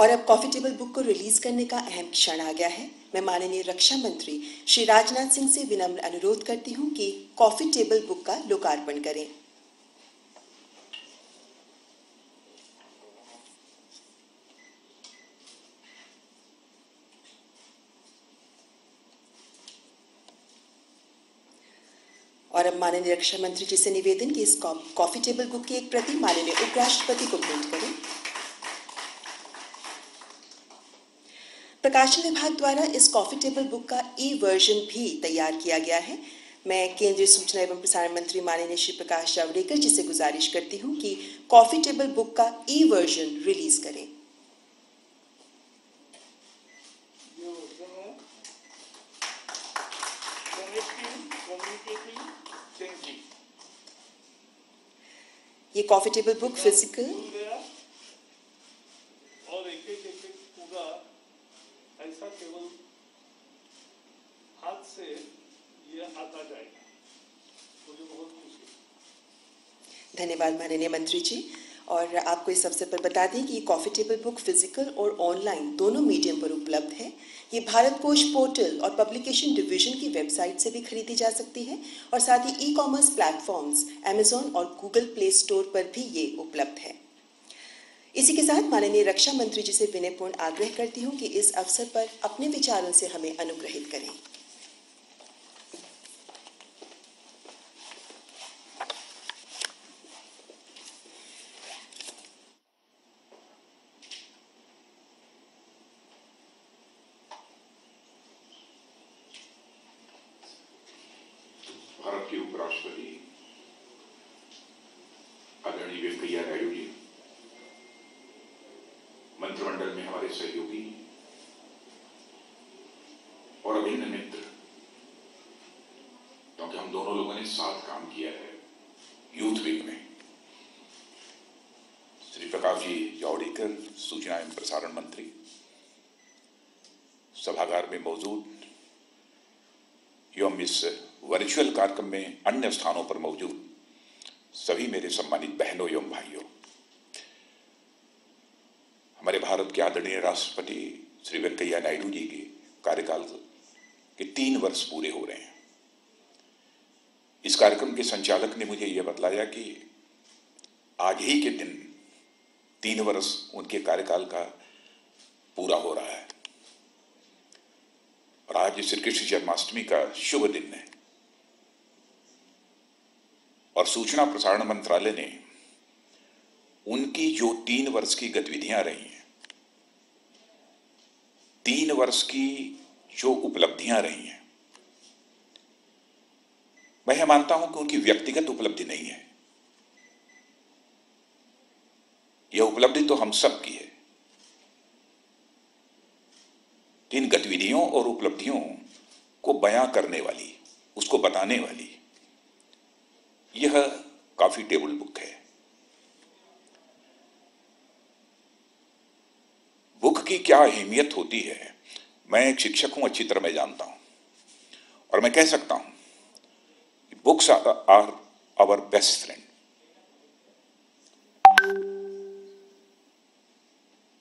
और अब coffee table book को रिलीज करने का अहम क्षण आ गया है। मैं माननीय रक्षा मंत्री श्री राजनाथ सिंह से विनम्र अनुरोध करती हूं कि कॉफी टेबल बुक का लोकार्पण करें। और अब माननीय रक्षा मंत्री जी से निवेदन कि इस कॉफी टेबल बुक की एक प्रति माननीय उपराष्ट्रपति को भेंट करें। प्रकाशन विभाग द्वारा इस कॉफी टेबल बुक का वर्जन भी तैयार किया गया है। मैं केंद्रीय सूचना एवं प्रसारण मंत्री माननीय श्री प्रकाश जावड़ेकर जी से गुजारिश करती हूं कि कॉफी टेबल बुक का वर्जन रिलीज करें। ये कॉफी टेबल बुक फिजिकल और एक पूरा ऐसा केवल हाथ से ये आता जाएगा। मुझे बहुत खुशी। धन्यवाद माननीय मंत्री जी। और आपको इस अवसर पर बता दें कि ये कॉफी टेबल बुक फिजिकल और ऑनलाइन दोनों मीडियम पर उपलब्ध है। ये भारत कोश पोर्टल और पब्लिकेशन डिवीजन की वेबसाइट से भी खरीदी जा सकती है और साथ ही ई-कॉमर्स प्लेटफॉर्म्स अमेज़न और गूगल प्ले स्टोर पर भी ये उपलब्ध है। इसी के साथ माननीय रक्षा मंत्री जी से विनयपूर्ण आग्रह करती हूं कि इस अवसर पर अपने विचारों से हमें अनुग्रहित करें। भारत के उपराष्ट्रपति आदरणीय वेंकैया नायडू जी, मंत्रिमंडल में हमारे सहयोगी और अभिन्न मित्र, क्योंकि हम दोनों लोगों ने साथ काम किया है यूथ विंग में, श्री प्रकाश जी जावड़ेकर सूचना एवं प्रसारण मंत्री, सभागार में मौजूद एवं इस वर्चुअल कार्यक्रम में अन्य स्थानों पर मौजूद सभी मेरे सम्मानित बहनों एवं भाइयों, हमारे भारत के आदरणीय राष्ट्रपति श्री वेंकैया नायडू जी के कार्यकाल के 3 वर्ष पूरे हो रहे हैं। इस कार्यक्रम के संचालक ने मुझे यह बतलाया कि आज ही के दिन 3 वर्ष उनके कार्यकाल का पूरा हो रहा है और आज श्री कृष्ण जन्माष्टमी का शुभ दिन है और सूचना प्रसारण मंत्रालय ने उनकी जो 3 वर्ष की गतिविधियां रही हैं, 3 वर्ष की जो उपलब्धियां रही हैं, मैं यह मानता हूं कि उनकी व्यक्तिगत उपलब्धि नहीं है, यह उपलब्धि तो हम सब की है। इन गतिविधियों और उपलब्धियों को बयां करने वाली, उसको बताने वाली यह कॉफी टेबल बुक है। बुक की क्या अहमियत होती है, मैं एक शिक्षक हूं, अच्छी तरह मैं जानता हूं और मैं कह सकता हूं कि books are our best friend.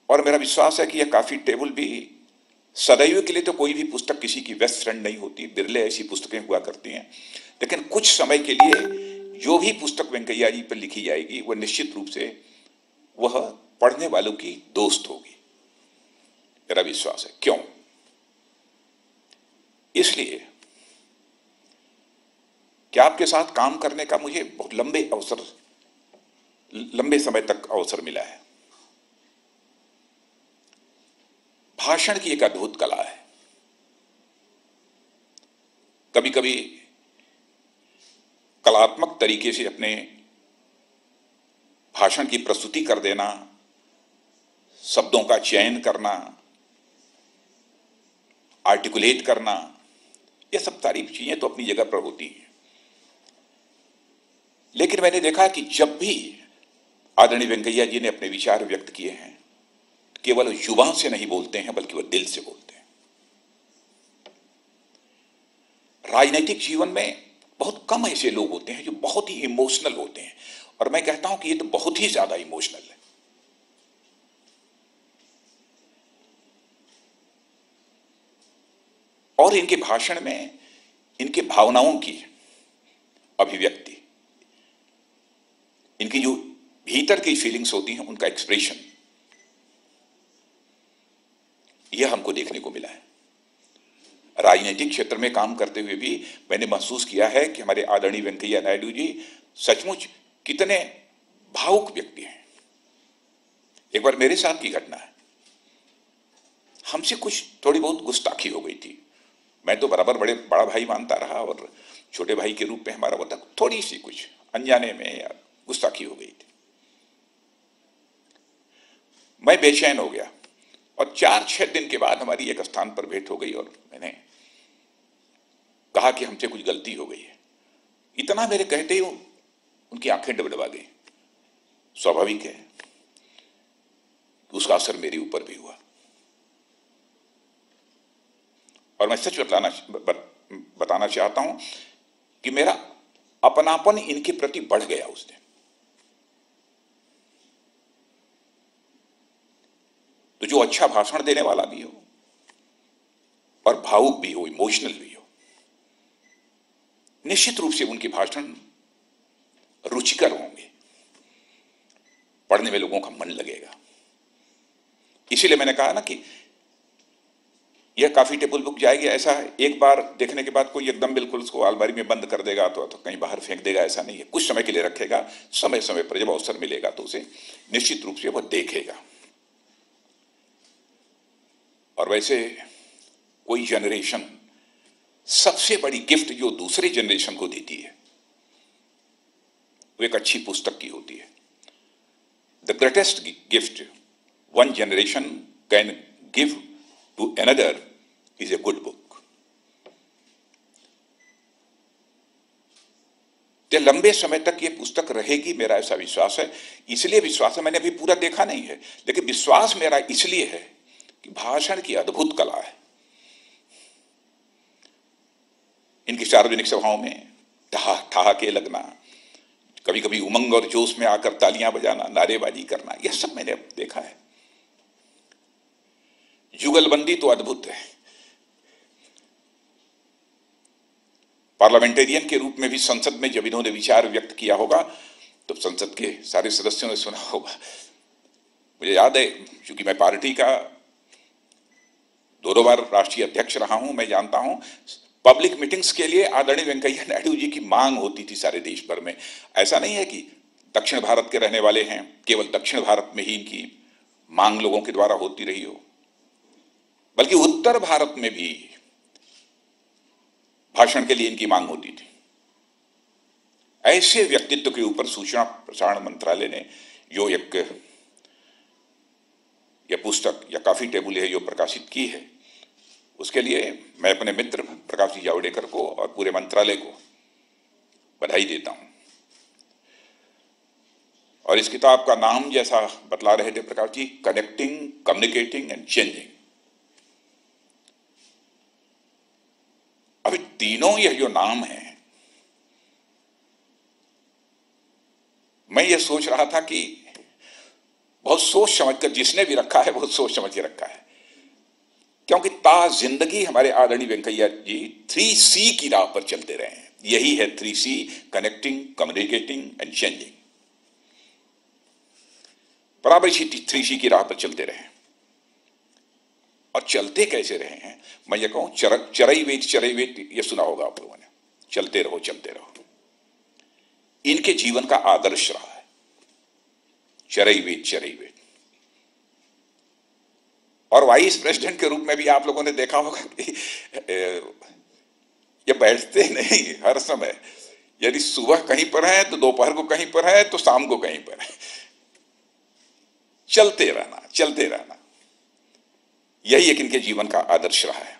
और मेरा विश्वास है कि यह कॉफी टेबल भी सदैव के लिए तो कोई भी पुस्तक किसी की बेस्ट फ्रेंड नहीं होती, बिरले ऐसी पुस्तकें हुआ करती हैं, लेकिन कुछ समय के लिए जो भी पुस्तक वेंकैया जी पर लिखी जाएगी वह निश्चित रूप से वह पढ़ने वालों की दोस्त होगी, मेरा विश्वास है। क्यों? इसलिए कि आपके साथ काम करने का मुझे बहुत लंबे समय तक अवसर मिला है। भाषण की एक अद्भुत कला है। कभी कभी कलात्मक तरीके से अपने भाषण की प्रस्तुति कर देना, शब्दों का चयन करना, आर्टिकुलेट करना, यह सब सारी चीजें तो अपनी जगह पर होती हैं, लेकिन मैंने देखा कि जब भी आदरणीय वेंकैया जी ने अपने विचार व्यक्त किए हैं, केवल जुबान से नहीं बोलते हैं बल्कि वह दिल से बोलते हैं। राजनीतिक जीवन में बहुत कम ऐसे लोग होते हैं जो बहुत ही इमोशनल होते हैं, और मैं कहता हूं कि ये तो बहुत ही ज्यादा इमोशनल है। और इनके भाषण में इनके भावनाओं की अभिव्यक्ति, इनकी जो भीतर की फीलिंग्स होती हैं उनका एक्सप्रेशन, यह हमको देखने को मिला है। राजनीतिक क्षेत्र में काम करते हुए भी मैंने महसूस किया है कि हमारे आदरणीय वेंकैया नायडू जी सचमुच कितने भावुक व्यक्ति हैं। एक बार मेरे साथ की घटना है, हमसे कुछ थोड़ी बहुत गुस्ताखी हो गई थी। मैं तो बराबर बड़ा भाई मानता रहा और छोटे भाई के रूप में हमारा वो तक थोड़ी सी कुछ अनजाने में या गुस्ताखी हो गई थी। मैं बेचैन हो गया और 4-6 दिन के बाद हमारी एक स्थान पर भेंट हो गई और मैंने कहा कि हमसे कुछ गलती हो गई है। इतना मेरे कहते ही उनकी आंखें डबडबा गई। स्वाभाविक है, उसका असर मेरे ऊपर भी हुआ और मैं सच बताना चाहता हूं कि मेरा अपनापन इनके प्रति बढ़ गया उस दिन। तो जो अच्छा भाषण देने वाला भी हो और भावुक भी हो, इमोशनल भी हो, निश्चित रूप से उनके भाषण रुचिकर होंगे, पढ़ने में लोगों का मन लगेगा। इसीलिए मैंने कहा ना कि यह काफी टेबल बुक जाएगी, ऐसा एक बार देखने के बाद कोई एकदम बिल्कुल उसको अलमारी में बंद कर देगा तो कहीं बाहर फेंक देगा, ऐसा नहीं है। कुछ समय के लिए रखेगा, समय समय पर जब अवसर मिलेगा तो उसे निश्चित रूप से वह देखेगा। और वैसे कोई जनरेशन सबसे बड़ी गिफ्ट जो दूसरे जनरेशन को देती है वो एक अच्छी पुस्तक की होती है। The greatest gift one generation can give to another is a good book. तो लंबे समय तक ये पुस्तक रहेगी, मेरा ऐसा विश्वास है। इसलिए विश्वास है, मैंने अभी पूरा देखा नहीं है, लेकिन विश्वास मेरा इसलिए है कि भाषण की अद्भुत कला है। इनकी सार्वजनिक सभाओं में ठहाके लगना, कभी कभी उमंग और जोश में आकर तालियां बजाना, नारेबाजी करना, यह सब मैंने देखा है। जुगलबंदी तो अद्भुत है। पार्लियामेंटेरियन के रूप में भी संसद में जब इन्होंने विचार व्यक्त किया होगा तो संसद के सारे सदस्यों ने सुना होगा। मुझे याद है, क्योंकि मैं पार्टी का 2 बार राष्ट्रीय अध्यक्ष रहा हूं, मैं जानता हूं पब्लिक मीटिंग्स के लिए आदरणीय वेंकैया नायडू जी की मांग होती थी सारे देश भर में। ऐसा नहीं है कि दक्षिण भारत के रहने वाले हैं, केवल दक्षिण भारत में ही इनकी मांग लोगों के द्वारा होती रही हो, बल्कि उत्तर भारत में भी भाषण के लिए इनकी मांग होती थी। ऐसे व्यक्तित्व के ऊपर सूचना प्रसारण मंत्रालय ने जो एक यह पुस्तक या काफी टेबल है जो प्रकाशित की है, उसके लिए मैं अपने मित्र प्रकाश जी जावड़ेकर को और पूरे मंत्रालय को बधाई देता हूं। और इस किताब का नाम जैसा बतला रहे थे Prakash ji, connecting, communicating and changing. अभी तीनों यह जो नाम है, मैं ये सोच रहा था कि बहुत सोच समझकर जिसने भी रखा है बहुत सोच समझ के रखा है, क्योंकि जिंदगी हमारे आदरणीय वेंकैया जी 3C की राह पर चलते रहे हैं। यही है 3C, connecting, communicating and changing. बराबर इसी 3C की राह पर चलते रहे। और चलते कैसे रहे हैं, मैं ये कहूं, चरई वेट ये सुना होगा आप लोगों ने, चलते रहो चलते रहो। इनके जीवन का आदर्श रहा है चरई वेट। और वाइस प्रेसिडेंट के रूप में भी आप लोगों ने देखा होगा कि ये बैठते नहीं हर समय। यदि सुबह कहीं पर है तो दोपहर को कहीं पर है तो शाम को कहीं पर है। चलते रहना, यही एक इनके जीवन का आदर्श रहा है।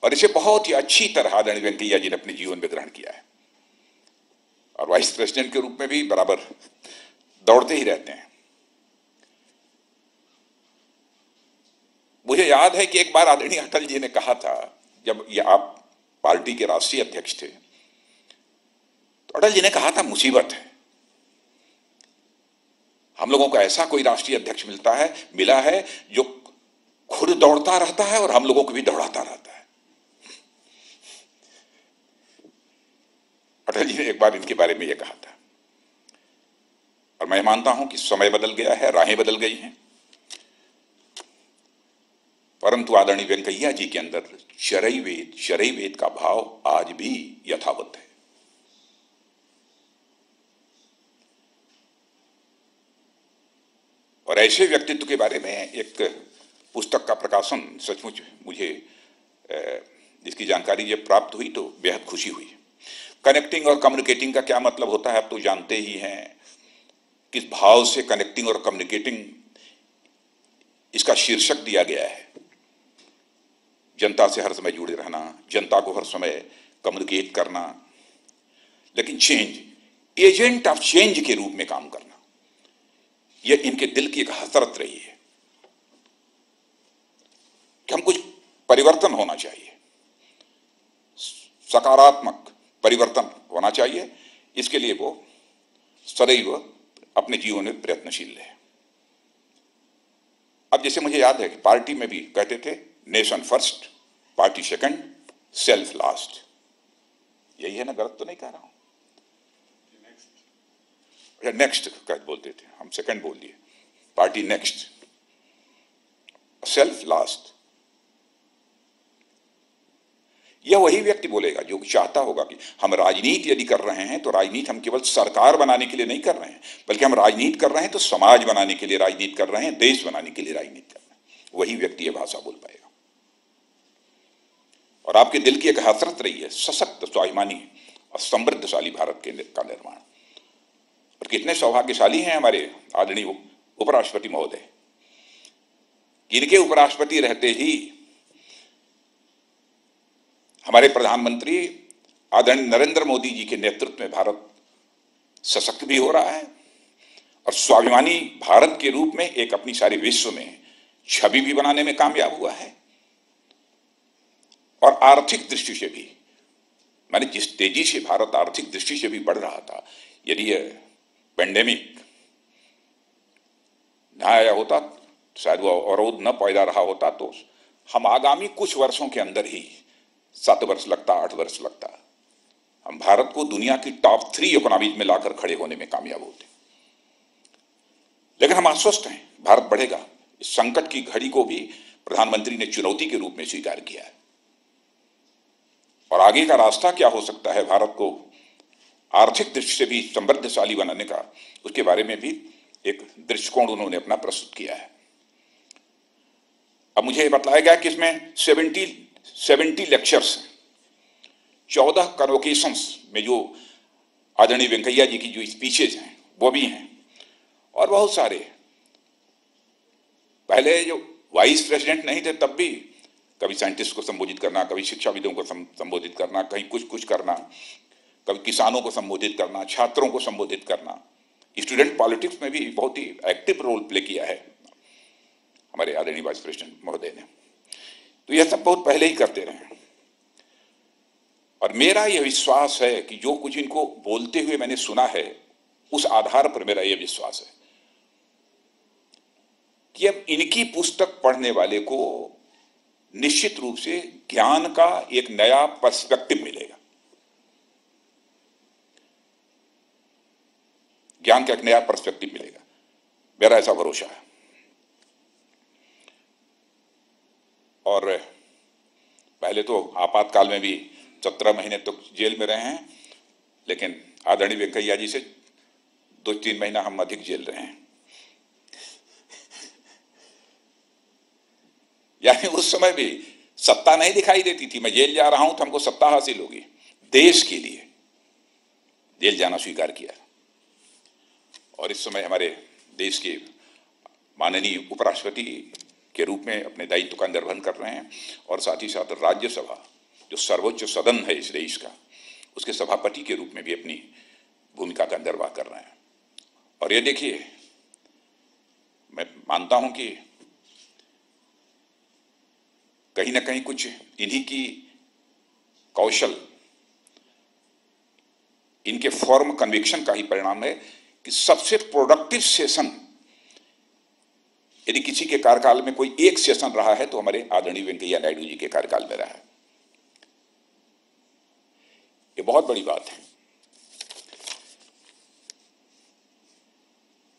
और इसे बहुत ही अच्छी तरह आदरणीय वेंकैया जी ने अपने जीवन में ग्रहण किया है। और वाइस प्रेसिडेंट के रूप में भी बराबर दौड़ते ही रहते हैं। मुझे याद है कि एक बार आदरणीय अटल जी ने कहा था, जब ये आप पार्टी के राष्ट्रीय अध्यक्ष थे, तो अटल जी ने कहा था मुसीबत है, हम लोगों को ऐसा कोई राष्ट्रीय अध्यक्ष मिला है जो खुद दौड़ता रहता है और हम लोगों को भी दौड़ाता रहता है। अटल जी ने एक बार इनके बारे में यह कहा था, और मैं मानता हूं कि समय बदल गया है, राहें बदल गई हैं, परंतु आदरणीय वेंकैया जी के अंदर शरई वेद का भाव आज भी यथावत है। और ऐसे व्यक्तित्व के बारे में एक पुस्तक का प्रकाशन सचमुच मुझे इसकी जानकारी जब प्राप्त हुई तो बेहद खुशी हुई। कनेक्टिंग और कम्युनिकेटिंग का क्या मतलब होता है आप तो जानते ही हैं। किस भाव से कनेक्टिंग और कम्युनिकेटिंग इसका शीर्षक दिया गया है। जनता से हर समय जुड़े रहना, जनता को हर समय कम्युनिकेट करना, लेकिन चेंज, एजेंट ऑफ चेंज के रूप में काम करना, यह इनके दिल की एक हसरत रही है कि हम कुछ परिवर्तन होना चाहिए, सकारात्मक परिवर्तन होना चाहिए। इसके लिए वो सदैव अपने जीवन में प्रयत्नशील रहे। अब जैसे मुझे याद है कि पार्टी में भी कहते थे nation first, party second, self last. यही है ना, गलत तो नहीं कह रहा हूं? नेक्स्ट कह बोलते थे, हम सेकंड बोल दिए, पार्टी नेक्स्ट, सेल्फ लास्ट। यह वही व्यक्ति बोलेगा जो चाहता होगा कि हम राजनीति यदि कर रहे हैं तो राजनीति हम केवल सरकार बनाने के लिए नहीं कर रहे हैं, बल्कि हम राजनीति कर रहे हैं तो समाज बनाने के लिए राजनीति कर रहे हैं, देश बनाने के लिए राजनीति कर रहे हैं। वही व्यक्ति यह भाषा बोल पाएगा। और आपके दिल की एक हसरत रही है सशक्त, स्वाभिमानी और समृद्धशाली भारत का निर्माण। और कितने सौभाग्यशाली हैं हमारे आदरणीय उपराष्ट्रपति महोदय। इनके उपराष्ट्रपति रहते ही हमारे प्रधानमंत्री आदरणीय नरेंद्र मोदी जी के नेतृत्व में भारत सशक्त भी हो रहा है और स्वाभिमानी भारत के रूप में एक अपनी सारे विश्व में छवि भी बनाने में कामयाब हुआ है। और आर्थिक दृष्टि से भी, माने जिस तेजी से भारत आर्थिक दृष्टि से भी बढ़ रहा था, यदि यह पेंडेमिक न आया होता, शायद वो अवरोध न पैदा रहा होता, तो हम आगामी कुछ वर्षों के अंदर ही 7 वर्ष लगता, 8 वर्ष लगता, हम भारत को दुनिया की टॉप 3 इकोनॉमीज में लाकर खड़े होने में कामयाब होते। लेकिन हम आश्वस्त हैं, भारत बढ़ेगा। इस संकट की घड़ी को भी प्रधानमंत्री ने चुनौती के रूप में स्वीकार किया है। और आगे का रास्ता क्या हो सकता है भारत को आर्थिक दृष्टि से भी समृद्धशाली बनाने का, उसके बारे में भी एक दृष्टिकोण उन्होंने अपना प्रस्तुत किया है। अब मुझे बताया गया कि इसमें 70 लेक्चर्स, 14 कन्वोकेशंस में जो आदरणीय वेंकैया जी की जो स्पीचेज हैं वो भी हैं, और बहुत सारे पहले जो वाइस प्रेसिडेंट नहीं थे तब भी कभी साइंटिस्ट को संबोधित करना, कभी शिक्षाविदों को संबोधित करना, कहीं कुछ करना, कभी किसानों को संबोधित करना, छात्रों को संबोधित करना। स्टूडेंट पॉलिटिक्स में भी बहुत ही एक्टिव रोल प्ले किया है हमारे आदरणीय वाइस प्रेसिडेंट महोदय ने। तो यह सब बहुत पहले ही करते रहे। और मेरा यह विश्वास है कि जो कुछ इनको बोलते हुए मैंने सुना है, उस आधार पर मेरा यह विश्वास है कि अब इनकी पुस्तक पढ़ने वाले को निश्चित रूप से ज्ञान का एक नया पर्सपेक्टिव मिलेगा, ज्ञान का एक नया पर्सपेक्टिव मिलेगा, मेरा ऐसा भरोसा है। और पहले तो आपातकाल में भी 17 महीने तक जेल में रहे हैं, लेकिन आदरणीय वेंकैया जी से 2-3 महीना हम अधिक जेल रहे हैं। यानी उस समय भी सत्ता नहीं दिखाई देती थी, मैं जेल जा रहा हूं तो हमको सत्ता हासिल होगी। देश के लिए जेल जाना स्वीकार किया। और इस समय हमारे देश के माननीय उपराष्ट्रपति के रूप में अपने दायित्व का निर्वहन कर रहे हैं, और साथ ही साथ राज्यसभा जो सर्वोच्च सदन है इस देश का, उसके सभापति के रूप में भी अपनी भूमिका का निर्वाह कर रहे हैं। और ये देखिए, मैं मानता हूं कि कहीं ना कहीं कुछ इन्हीं की कौशल, इनके फॉर्म कन्विक्शन का ही परिणाम है कि सबसे प्रोडक्टिव सेशन यदि किसी के कार्यकाल में कोई एक सेशन रहा है तो हमारे आदरणीय वेंकैया नायडू जी के कार्यकाल में रहा है। ये बहुत बड़ी बात है।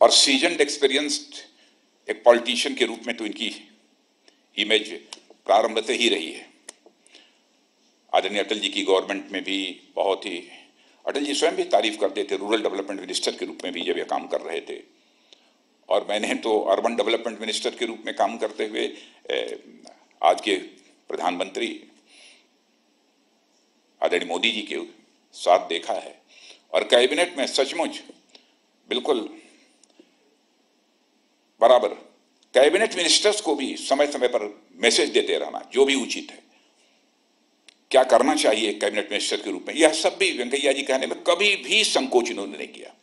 और सीजन्ड एक्सपीरियंस्ड एक पॉलिटिशियन के रूप में तो इनकी इमेज प्रारंभ से ही रही है। आदरणीय अटल जी की गवर्नमेंट में भी बहुत ही, अटल जी स्वयं भी तारीफ करते थे रूरल डेवलपमेंट मिनिस्टर के रूप में भी जब ये काम कर रहे थे, और मैंने तो अर्बन डेवलपमेंट मिनिस्टर के रूप में काम करते हुए आज के प्रधानमंत्री आदरणीय मोदी जी के साथ देखा है। और कैबिनेट में सचमुच बिल्कुल बराबर कैबिनेट मिनिस्टर्स को भी समय समय पर मैसेज देते रहना, जो भी उचित है, क्या करना चाहिए कैबिनेट मिनिस्टर के रूप में, यह सब भी वेंकैया जी कहने में कभी भी संकोच इन्होंने नहीं किया।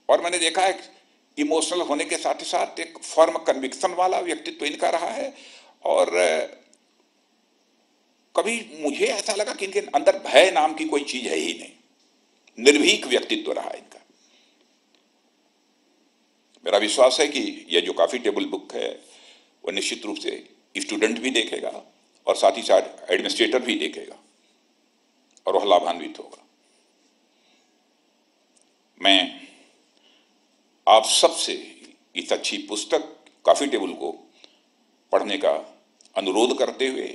और मैंने देखा है इमोशनल होने के साथ ही साथ एक फर्म कन्विक्शन वाला व्यक्तित्व इनका रहा है। और कभी मुझे ऐसा लगा कि इनके अंदर भय नाम की कोई चीज है ही नहीं, निर्भीक व्यक्तित्व रहा इनका। मेरा विश्वास है कि यह जो कॉफी टेबल बुक है वह निश्चित रूप से स्टूडेंट भी देखेगा और साथ ही साथ एडमिनिस्ट्रेटर भी देखेगा और वह लाभान्वित होगा। मैं आप सबसे इस अच्छी पुस्तक कॉफी टेबल को पढ़ने का अनुरोध करते हुए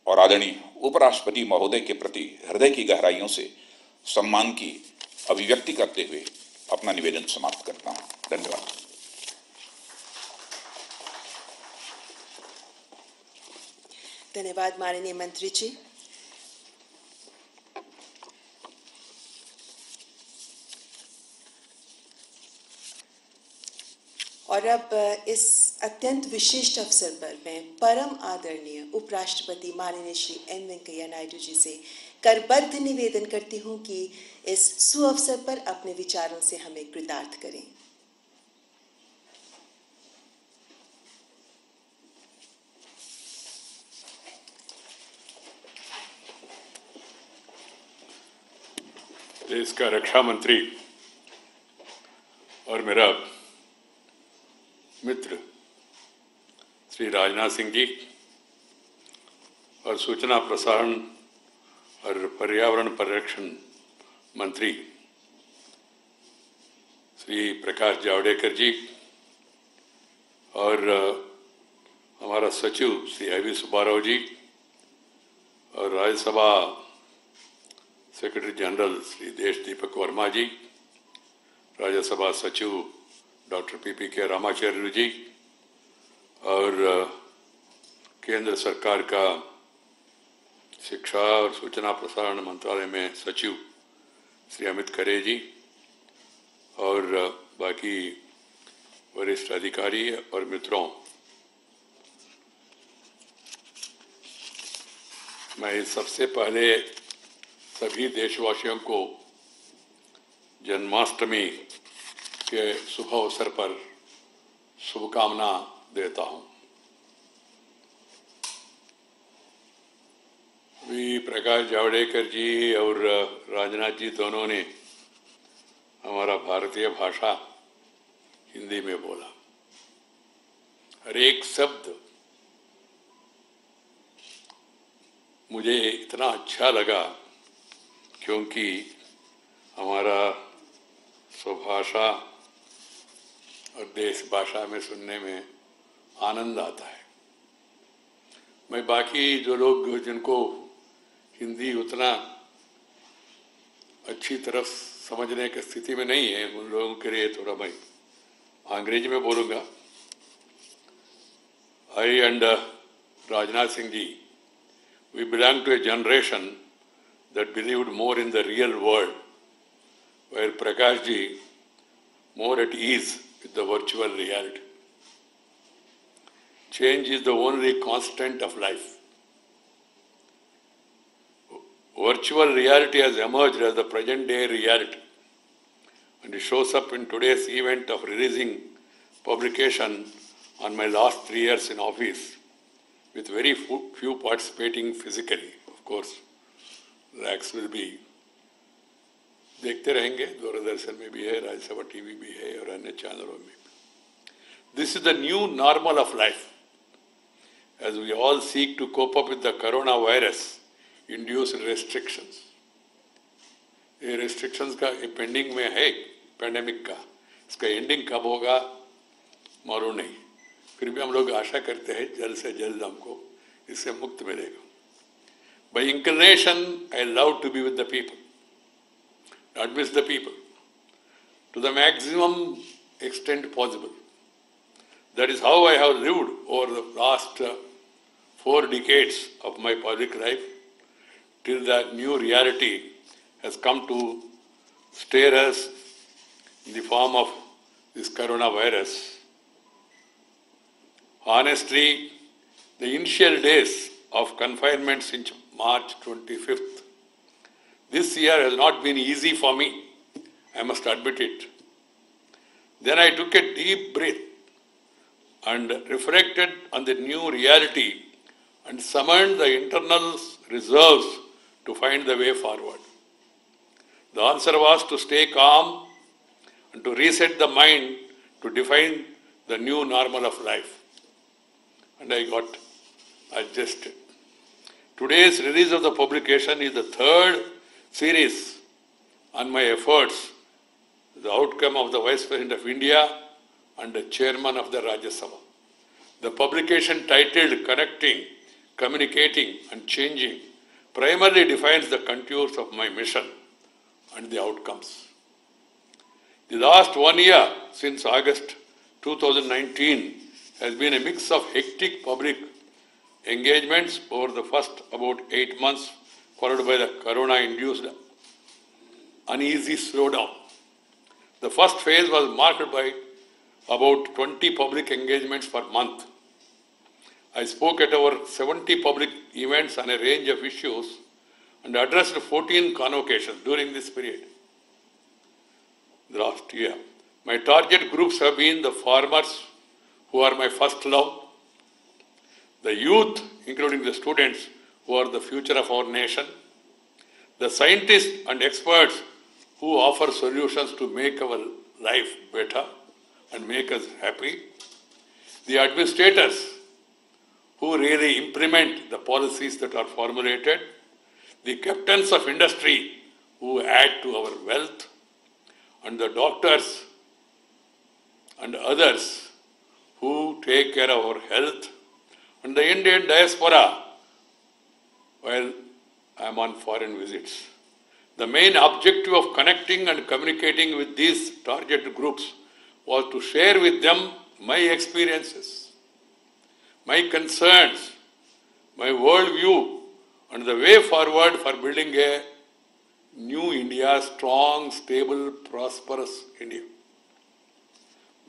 और आदरणीय उपराष्ट्रपति महोदय के प्रति हृदय की गहराइयों से सम्मान की अभिव्यक्ति करते हुए अपना निवेदन समाप्त करता हूं। धन्यवाद। धन्यवाद माननीय मंत्री जी। और अब इस अत्यंत विशिष्ट अवसर पर मैं परम आदरणीय उपराष्ट्रपति माननीय श्री एम वेंकैया नायडू जी से करबद्ध निवेदन करती हूं कि इस सुअवसर पर अपने विचारों से हमें कृतार्थ करें। देश का रक्षा मंत्री और मेरा मित्र श्री राजनाथ सिंह जी और सूचना प्रसारण और पर्यावरण परिरक्षण मंत्री श्री प्रकाश जावड़ेकर जी और हमारा सचिव श्री आई वी सुब्बाराव जी और राज्यसभा सेक्रेटरी जनरल श्री देश दीपक वर्मा जी, राज्यसभा सचिव डॉक्टर पी.के. रामाचार्य जी और केंद्र सरकार का शिक्षा और सूचना प्रसारण मंत्रालय में सचिव श्री अमित खरे जी और बाकी वरिष्ठ अधिकारी और मित्रों, मैं सबसे पहले सभी देशवासियों को जन्माष्टमी के शुभ अवसर पर शुभकामना देता हूं। प्रकाश जावड़ेकर जी और राजनाथ जी दोनों ने हमारा भारतीय भाषा हिंदी में बोला। हर एक शब्द मुझे इतना अच्छा लगा क्योंकि हमारा स्वभाषा और देश भाषा में सुनने में आनंद आता है। मैं बाकी जो लोग जिनको हिंदी उतना अच्छी तरह समझने की स्थिति में नहीं है, उन लोगों के लिए थोड़ा मैं अंग्रेजी में बोलूँगा। I and Rajnath Singh ji, we belong to a generation that believed more in the real world, where Prakash ji more at ease with the virtual reality. Change is the only constant of life. Virtual reality has emerged as the present day reality, and it shows up in today's event of releasing publication on my last 3 years in office, with very few participating physically. Of course, lakhs will be देखते रहेंगे, दूरदर्शन में भी है, Rajya Sabha TV भी है और अन्य चैनलों में भी. This is the new normal of life, as we all seek to cope up with the coronavirus induced restrictions. ये restrictions का pending में है, pandemic का, इसका ending कब होगा मालूम नहीं. फिर भी हम लोग आशा करते हैं जल्द से जल्द हमको इससे मुक्त मिलेगा. By inclination, I love to be with the people, not miss the people, to the maximum extent possible. That is how I have lived over the last 4 decades of my public life, till that new reality has come to stare us in the form of this coronavirus. Honestly, the initial days of confinement since March 25th, this year has not been easy for me, I must admit it. Then I took a deep breath and reflected on the new reality and summoned the internal reserves to find the way forward. The answer was to stay calm and to reset the mind to define the new normal of life. And I got adjusted. Today's release of the publication is the 3rd series on my efforts, the outcome of the Vice President of India and the Chairman of the Rajya Sabha. The publication titled Connecting, Communicating and Changing primarily defines the contours of my mission and the outcomes. The last 1 year since August 2019 has been a mix of hectic public engagements over the first about 8 months, followed by the corona-induced uneasy slowdown. The first phase was marked by about 20 public engagements per month. I spoke at over 70 public events on a range of issues and addressed 14 convocations during this period. The last year, my target groups have been the farmers, who are my first love, the youth, including the students, who are the future of our nation, the scientists and experts who offer solutions to make our life better and make us happy, the administrators who really implement the policies that are formulated, the captains of industry who add to our wealth, and the doctors and others who take care of our health, and the Indian diaspora while I am on foreign visits. The main objective of connecting and communicating with these target groups was to share with them my experiences, my concerns, my worldview, and the way forward for building a new India, strong, stable, prosperous India.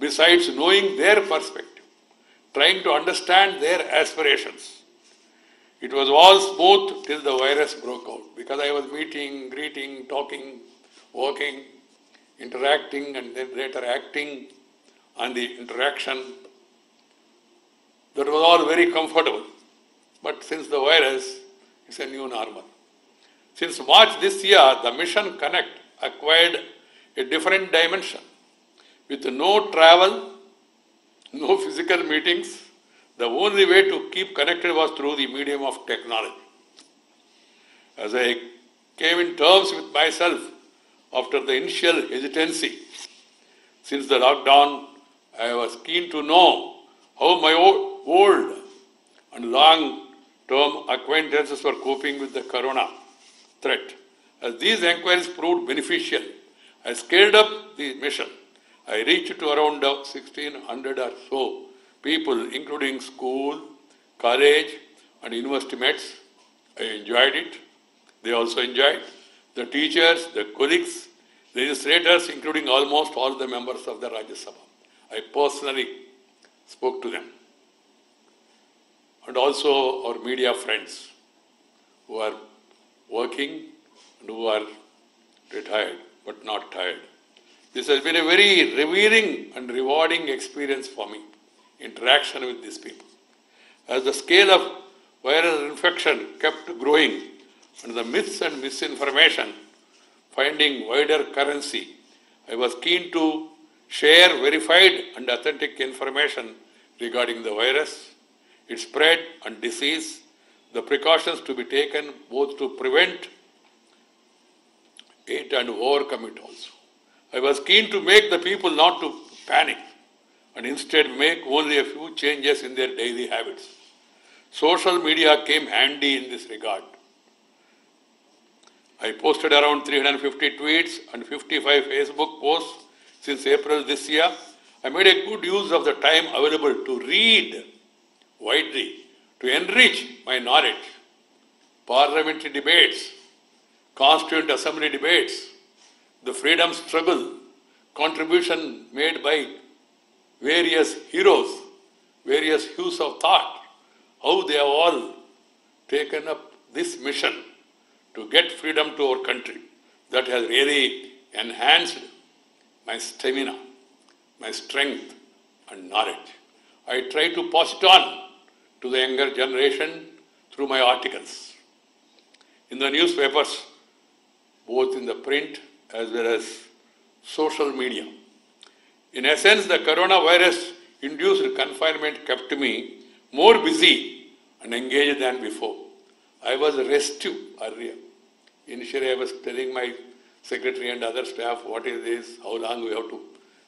Besides knowing their perspective, trying to understand their aspirations, it was all smooth till the virus broke out, because I was meeting, greeting, talking, walking, interacting, and then later acting on the interaction. That was all very comfortable. But since the virus, it's a new normal. Since March this year, the Mission Connect acquired a different dimension. With no travel, no physical meetings, the only way to keep connected was through the medium of technology. As I came in terms with myself after the initial hesitancy, since the lockdown, I was keen to know how my old and long-term acquaintances were coping with the corona threat. As these inquiries proved beneficial, I scaled up the mission. I reached to around 1,600 or so people, including school, college, and university mates. I enjoyed it. They also enjoyed. The teachers, the colleagues, legislators, including almost all the members of the Rajya Sabha. I personally spoke to them. And also our media friends who are working and who are retired but not tired. This has been a very revealing and rewarding experience for me, interaction with these people. As the scale of viral infection kept growing and the myths and misinformation finding wider currency, I was keen to share verified and authentic information regarding the virus, its spread and disease, the precautions to be taken both to prevent it and overcome it also. I was keen to make the people not to panic and instead make only a few changes in their daily habits. Social media came handy in this regard. I posted around 350 tweets and 55 Facebook posts since April this year. I made a good use of the time available to read widely, to enrich my knowledge. Parliamentary debates, Constituent Assembly debates, the freedom struggle, contribution made by various heroes, various hues of thought, how they have all taken up this mission to get freedom to our country. That has really enhanced my stamina, my strength and knowledge. I try to pass it on to the younger generation through my articles in the newspapers, both in the print as well as social media. In essence, the coronavirus-induced confinement kept me more busy and engaged than before. I was restive earlier. Initially, I was telling my secretary and other staff, what is this, how long we have to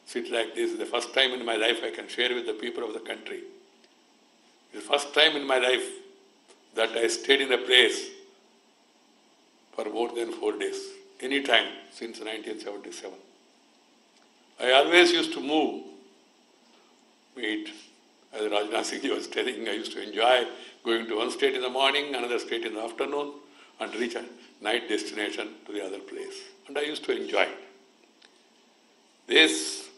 sit like this. The first time in my life I can share with the people of the country. The first time in my life that I stayed in a place for more than 4 days, any time since 1977. I always used to move, meet, as Rajnath Singh was telling, I used to enjoy going to one state in the morning, another state in the afternoon, and reach a night destination to the other place. And I used to enjoy it. These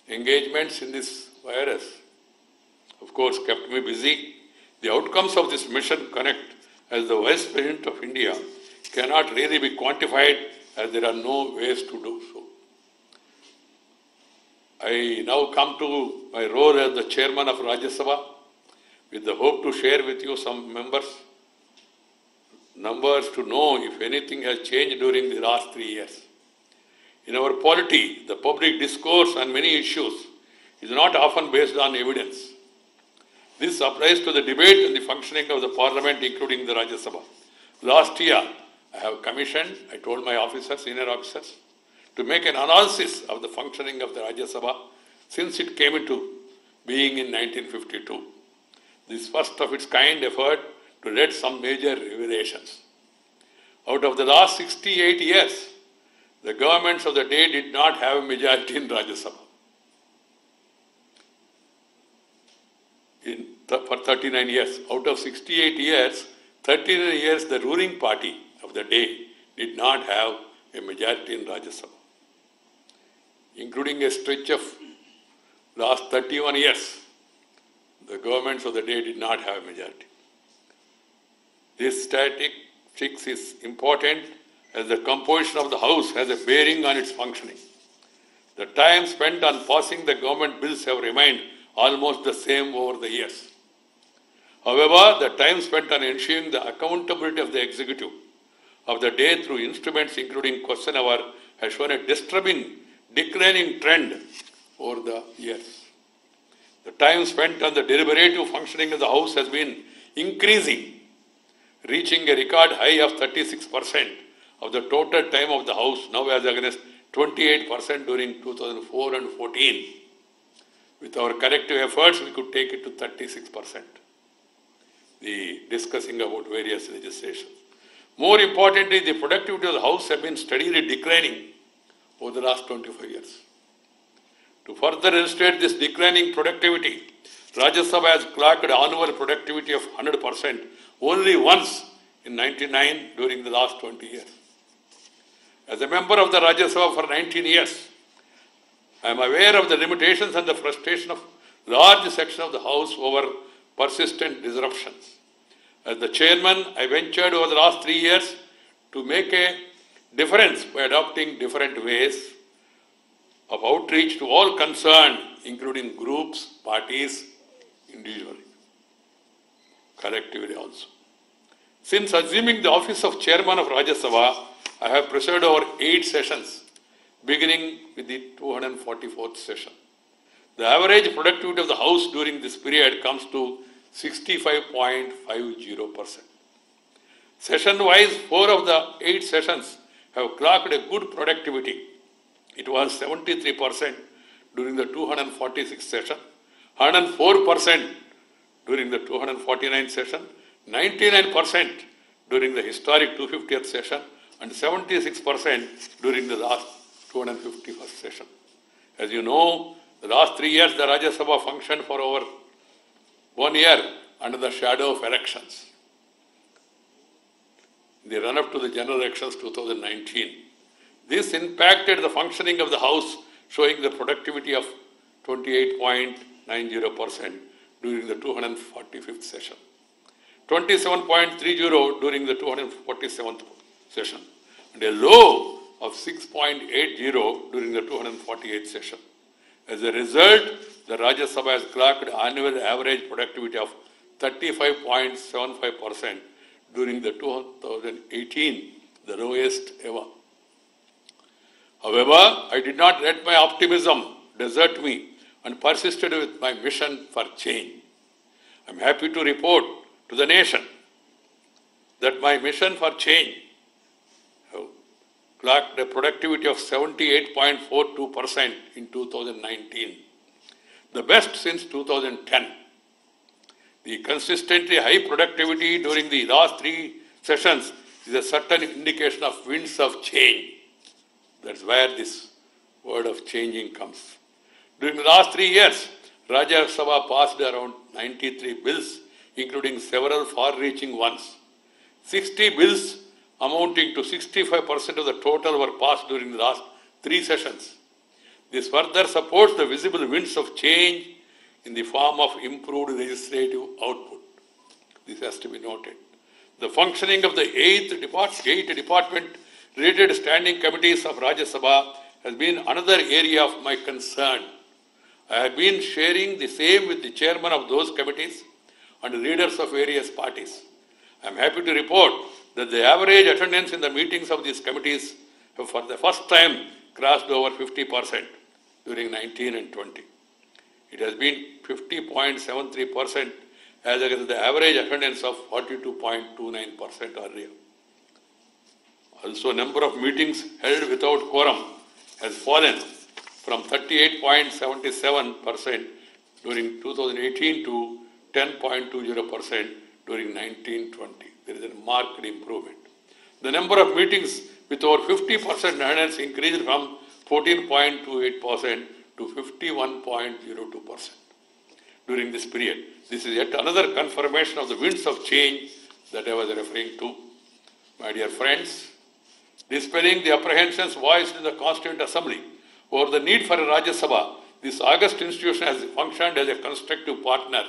engagements in this virus, of course, kept me busy. The outcomes of this mission connect as the Vice President of India cannot really be quantified as there are no ways to do so. I now come to my role as the Chairman of Rajya Sabha with the hope to share with you some numbers to know if anything has changed during the last 3 years. In our polity, the public discourse on many issues is not often based on evidence. This applies to the debate and the functioning of the Parliament, including the Rajya Sabha. Last year, I have commissioned, I told my officers, senior officers, to make an analysis of the functioning of the Rajya Sabha since it came into being in 1952. This first of its kind effort to lead some major revelations. Out of the last 68 years, the governments of the day did not have a majority in Rajya Sabha. For 39 years. Out of 68 years, 39 years the ruling party of the day did not have a majority in Rajya Sabha. Including a stretch of last 31 years, the governments of the day did not have a majority. This statistics is important as the composition of the House has a bearing on its functioning. The time spent on passing the government bills have remained almost the same over the years. However, the time spent on ensuring the accountability of the executive of the day through instruments including question hour has shown a disturbing declining trend over the years. The time spent on the deliberative functioning of the House has been increasing, reaching a record high of 36% of the total time of the House, now as against 28% during 2004 and 14. With our collective efforts, we could take it to 36%. The discussing about various legislations. More importantly, the productivity of the House has been steadily declining over the last 25 years. To further illustrate this declining productivity, Rajya Sabha has clocked annual productivity of 100% only once in 1999 during the last 20 years. As a member of the Rajya Sabha for 19 years, I am aware of the limitations and the frustration of large section of the House over persistent disruptions. As the chairman, I ventured over the last 3 years to make a difference by adopting different ways of outreach to all concerned, including groups, parties, individually, collectively also. Since assuming the office of Chairman of Rajya Sabha, I have presided over 8 sessions, beginning with the 244th session. The average productivity of the House during this period comes to 65.50%. Session-wise, 4 of the 8 sessions have clocked a good productivity. It was 73% during the 246th session, 104% during the 249th session, 99% during the historic 250th session, and 76% during the last 251st session. As you know, the last 3 years the Rajya Sabha functioned for over 1 year under the shadow of elections. In the run-up to the general elections 2019. This impacted the functioning of the House, showing the productivity of 28.90% during the 245th session, 27.30 during the 247th session, and a low of 6.80 during the 248th session. As a result, the Rajya Sabha has clocked annual average productivity of 35.75% during the 2018, the lowest ever. However, I did not let my optimism desert me and persisted with my mission for change. I am happy to report to the nation that my mission for change have clocked a productivity of 78.42% in 2019, the best since 2010. The consistently high productivity during the last 3 sessions is a certain indication of winds of change. That's where this word of changing comes. During the last 3 years, Rajya Sabha passed around 93 bills, including several far-reaching ones. 60 bills amounting to 65% of the total were passed during the last 3 sessions. This further supports the visible winds of change in the form of improved legislative output. This has to be noted. The functioning of the 8 department-related standing committees of Rajya Sabha has been another area of my concern. I have been sharing the same with the chairman of those committees and leaders of various parties. I am happy to report that the average attendance in the meetings of these committees have for the first time crossed over 50% during 19 and 20. It has been 50.73% as against the average attendance of 42.29% earlier. Also, number of meetings held without quorum has fallen from 38.77% during 2018 to 10.20% during 1920. There is a marked improvement. The number of meetings with over 50% attendance increased from 14.28% to 51.02% during this period. This is yet another confirmation of the winds of change that I was referring to. My dear friends, dispelling the apprehensions voiced in the Constituent Assembly over the need for a Rajya Sabha, this august institution has functioned as a constructive partner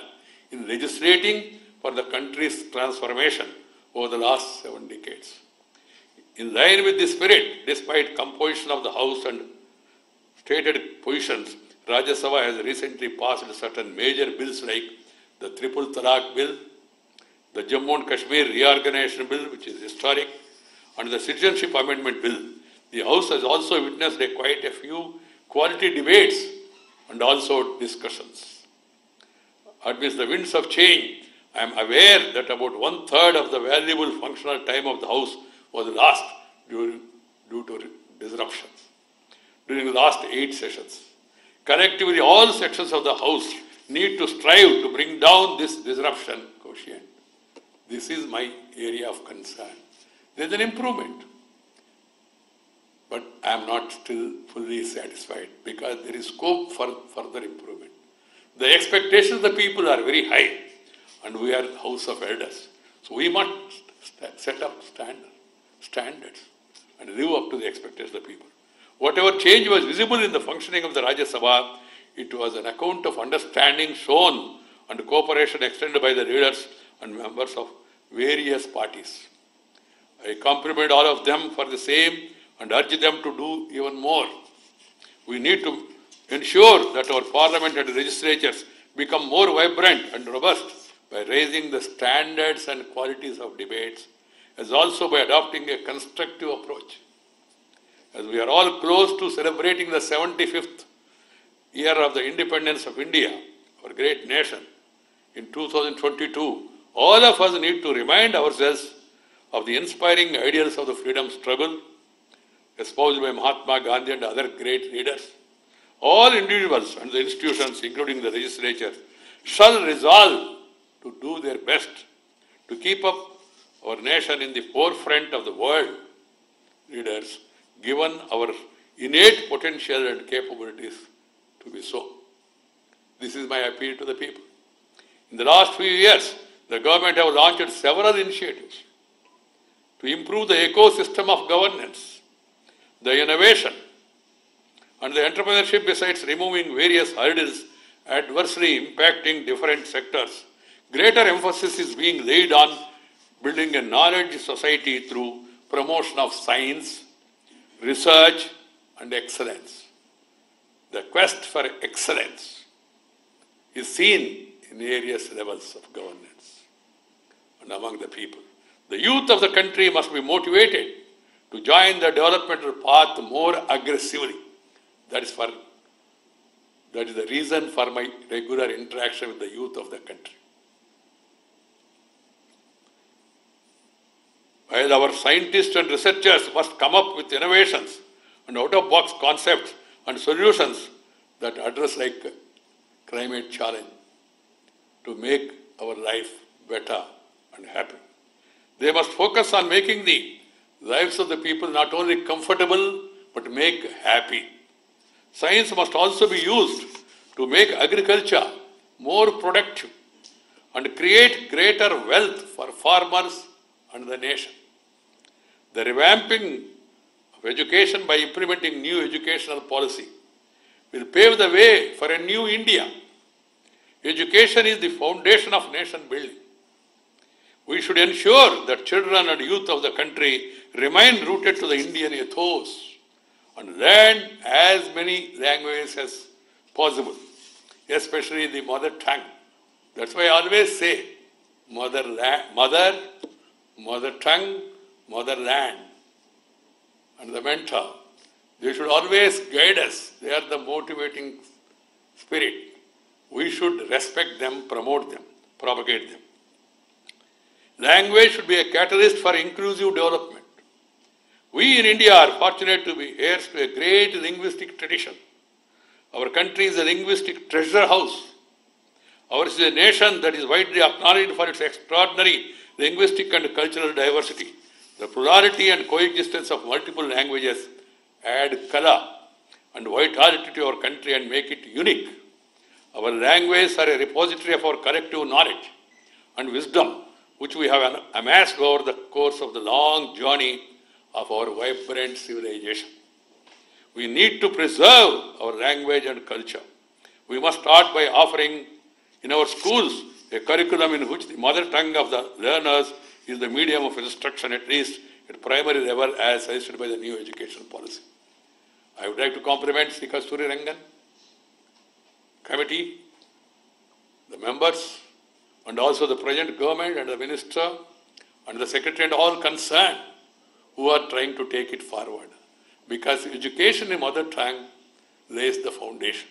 in legislating for the country's transformation over the last 7 decades. In line with this spirit, despite composition of the House and stated positions, Rajya Sabha has recently passed certain major bills like the Triple Talaq Bill, the Jammu and Kashmir Reorganization Bill, which is historic, and the Citizenship Amendment Bill. The House has also witnessed quite a few quality debates and also discussions. Amidst the winds of change, I am aware that about 1/3 of the valuable functional time of the House was lost due to disruptions during the last 8 sessions. Collectively, all sections of the House need to strive to bring down this disruption quotient. This is my area of concern. There is an improvement, but I am not still fully satisfied because there is scope for further improvement. The expectations of the people are very high, and we are House of Elders. So we must set up standards and live up to the expectations of the people. Whatever change was visible in the functioning of the Rajya Sabha, it was an account of understanding shown and cooperation extended by the leaders and members of various parties. I compliment all of them for the same and urge them to do even more. We need to ensure that our parliament and legislatures become more vibrant and robust by raising the standards and qualities of debates, as also by adopting a constructive approach. As we are all close to celebrating the 75th year of the independence of India, our great nation, in 2022, all of us need to remind ourselves of the inspiring ideals of the freedom struggle espoused by Mahatma Gandhi and other great leaders. All individuals and the institutions, including the legislature, shall resolve to do their best to keep up our nation in the forefront of the world leaders, given our innate potential and capabilities to be so. This is my appeal to the people. In the last few years, the government has launched several initiatives to improve the ecosystem of governance, the innovation, and the entrepreneurship, besides removing various hurdles adversely impacting different sectors. Greater emphasis is being laid on building a knowledge society through promotion of science, research, and excellence. The quest for excellence is seen in various levels of governance and among the people. The youth of the country must be motivated to join the developmental path more aggressively. That is the reason for my regular interaction with the youth of the country. While our scientists and researchers must come up with innovations and out-of-box concepts and solutions that address like climate challenge to make our life better and happy. They must focus on making the lives of the people not only comfortable but make happy. Science must also be used to make agriculture more productive and create greater wealth for farmers and the nation. The revamping of education by implementing new educational policy will pave the way for a new India. Education is the foundation of nation building. We should ensure that children and youth of the country remain rooted to the Indian ethos and learn as many languages as possible, especially the mother tongue. That's why I always say mother tongue, motherland. And the mentor, they should always guide us. They are the motivating spirit. We should respect them, promote them, propagate them. Language should be a catalyst for inclusive development. We in India are fortunate to be heirs to a great linguistic tradition. Our country is a linguistic treasure house. Ours is a nation that is widely acknowledged for its extraordinary linguistic and cultural diversity. The plurality and coexistence of multiple languages add color and vitality to our country and make it unique. Our languages are a repository of our collective knowledge and wisdom, which we have amassed over the course of the long journey of our vibrant civilization. We need to preserve our language and culture. We must start by offering in our schools a curriculum in which the mother tongue of the learners is the medium of instruction, at least at primary level, as suggested by the new education policy. I would like to compliment Sri Kasturi Rangan committee, the members, and also the present government and the minister and the secretary and all concerned who are trying to take it forward. Because education in mother tongue lays the foundation.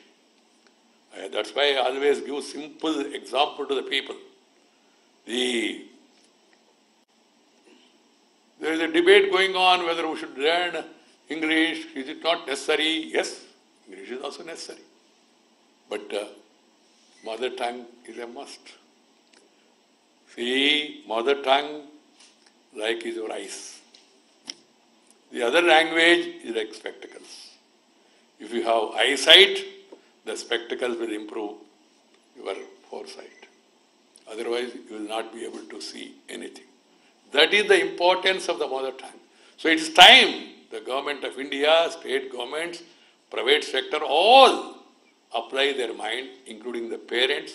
That's why I always give simple example to the people. There is a debate going on whether we should learn English. Is it not necessary? Yes, English is also necessary. But mother tongue is a must. See, mother tongue like is your eyes. The other language is like spectacles. If you have eyesight, the spectacles will improve your foresight. Otherwise, you will not be able to see anything. That is the importance of the mother tongue. So it is time the government of India, state governments, private sector, all apply their mind, including the parents,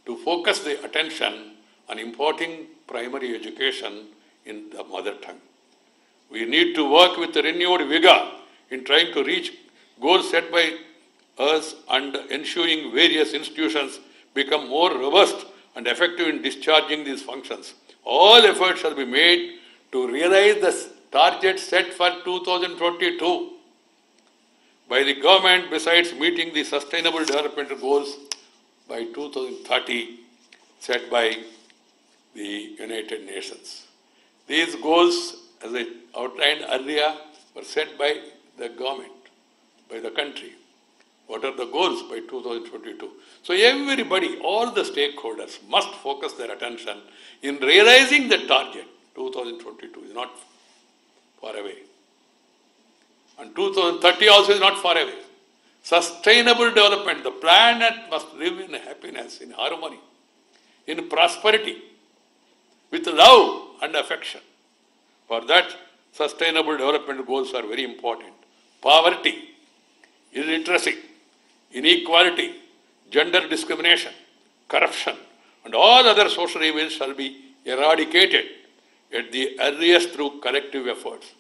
to focus the attention on imparting primary education in the mother tongue. We need to work with renewed vigor in trying to reach goals set by us and ensuring various institutions become more robust and effective in discharging these functions. All efforts shall be made to realize the target set for 2022 by the government, besides meeting the sustainable development goals by 2030 set by the United Nations. These goals, as I outlined earlier, were set by the government, by the country. What are the goals by 2022? So everybody, all the stakeholders must focus their attention in realizing the target. 2022 is not far away. And 2030 also is not far away. Sustainable development, the planet must live in happiness, in harmony, in prosperity, with love and affection. For that, sustainable development goals are very important. Poverty, illiteracy, inequality, gender discrimination, corruption, and all other social evils shall be eradicated at the earliest through collective efforts.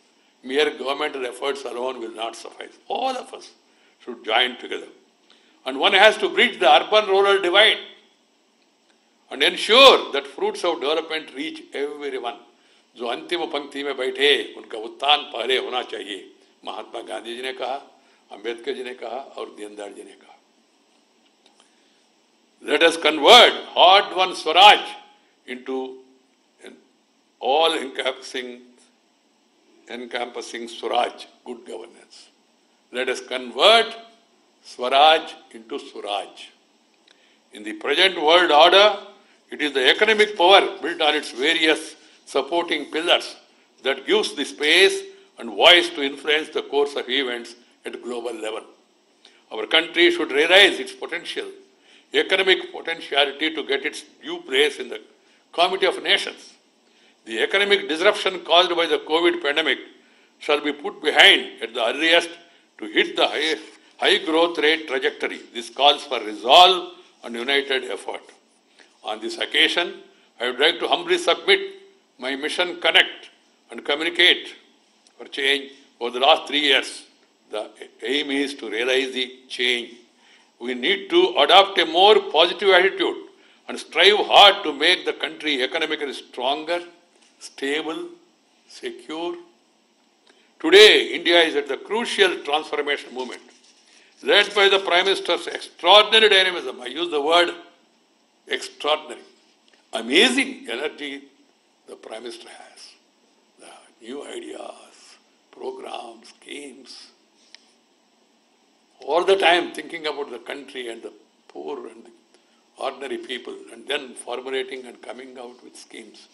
Mere governmental efforts alone will not suffice. All of us should join together. And one has to bridge the urban-rural divide and ensure that fruits of development reach everyone. जो अंतिम पंक्ति में बैठे उनका उत्थान पहले होना चाहिए, महात्मा गांधी जी ने कहा, अंबेडकर जी ने कहा और दीनदयाल जी ने कहा. Let us convert hard-won Swaraj into an all-encompassing Swaraj, good governance. Let us convert Swaraj into Suraj. In the present world order, it is the economic power built on its various supporting pillars that gives the space and voice to influence the course of events at global level. Our country should realize its potential, economic potentiality to get its due place in the Committee of Nations. The economic disruption caused by the COVID pandemic shall be put behind at the earliest to hit the high growth rate trajectory. This calls for resolve and united effort. On this occasion, I would like to humbly submit my mission Connect and Communicate for Change over the last 3 years. The aim is to realize the change. We need to adopt a more positive attitude and strive hard to make the country economically stronger, stable, secure. Today, India is at the crucial transformation movement, led by the Prime Minister's extraordinary dynamism. I use the word extraordinary. Amazing energy the Prime Minister has. The new ideas, programs, schemes. All the time thinking about the country and the poor and the ordinary people, and then formulating and coming out with schemes.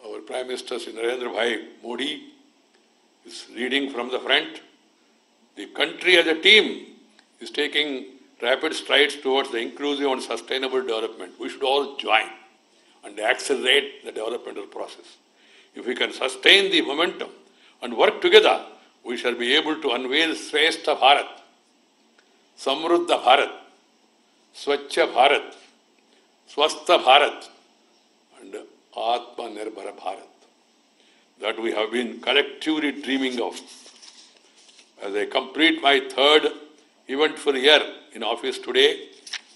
Our Prime Minister Sri Narendra Bhai Modi is leading from the front. The country as a team is taking rapid strides towards the inclusive and sustainable development. We should all join and accelerate the developmental process. If we can sustain the momentum and work together, we shall be able to unveil Shrestha Bharat, Samruddha Bharat, Swachha Bharat, Swastha Bharat, and Atma Nirbhara Bharat that we have been collectively dreaming of. As I complete my third eventful year in office today,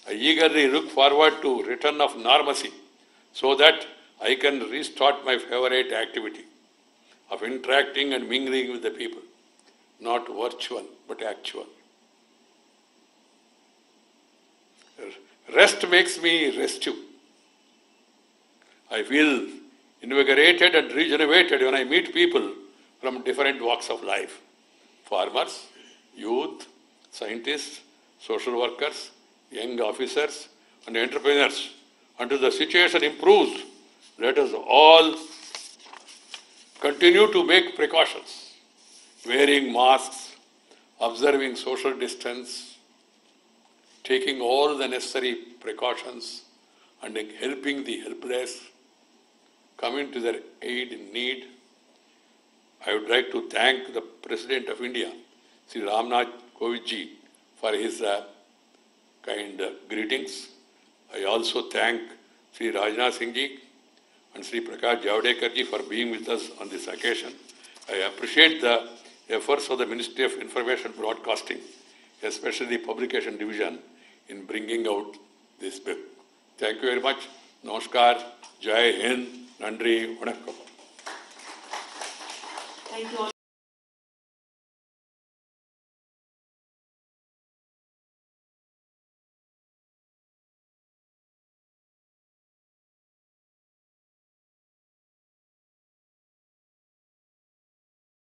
I eagerly look forward to return of normalcy so that I can restart my favorite activity of interacting and mingling with the people, not virtual but actual. Rest makes me restive. I feel invigorated and regenerated when I meet people from different walks of life. Farmers, youth, scientists, social workers, young officers, and entrepreneurs. Until the situation improves, let us all continue to make precautions, wearing masks, observing social distance, taking all the necessary precautions, and helping the helpless, coming to their aid in need. I would like to thank the President of India, Sri Ramnath Kovind ji, for his kind greetings. I also thank Sri Rajnath Singh ji and Sri Prakash Javadekar ji for being with us on this occasion. I appreciate the efforts of the Ministry of Information Broadcasting especially the publication division, in bringing out this book. Thank you very much. Namaskar. Jai Hind. Nandri. Vanakkam. Thank you all.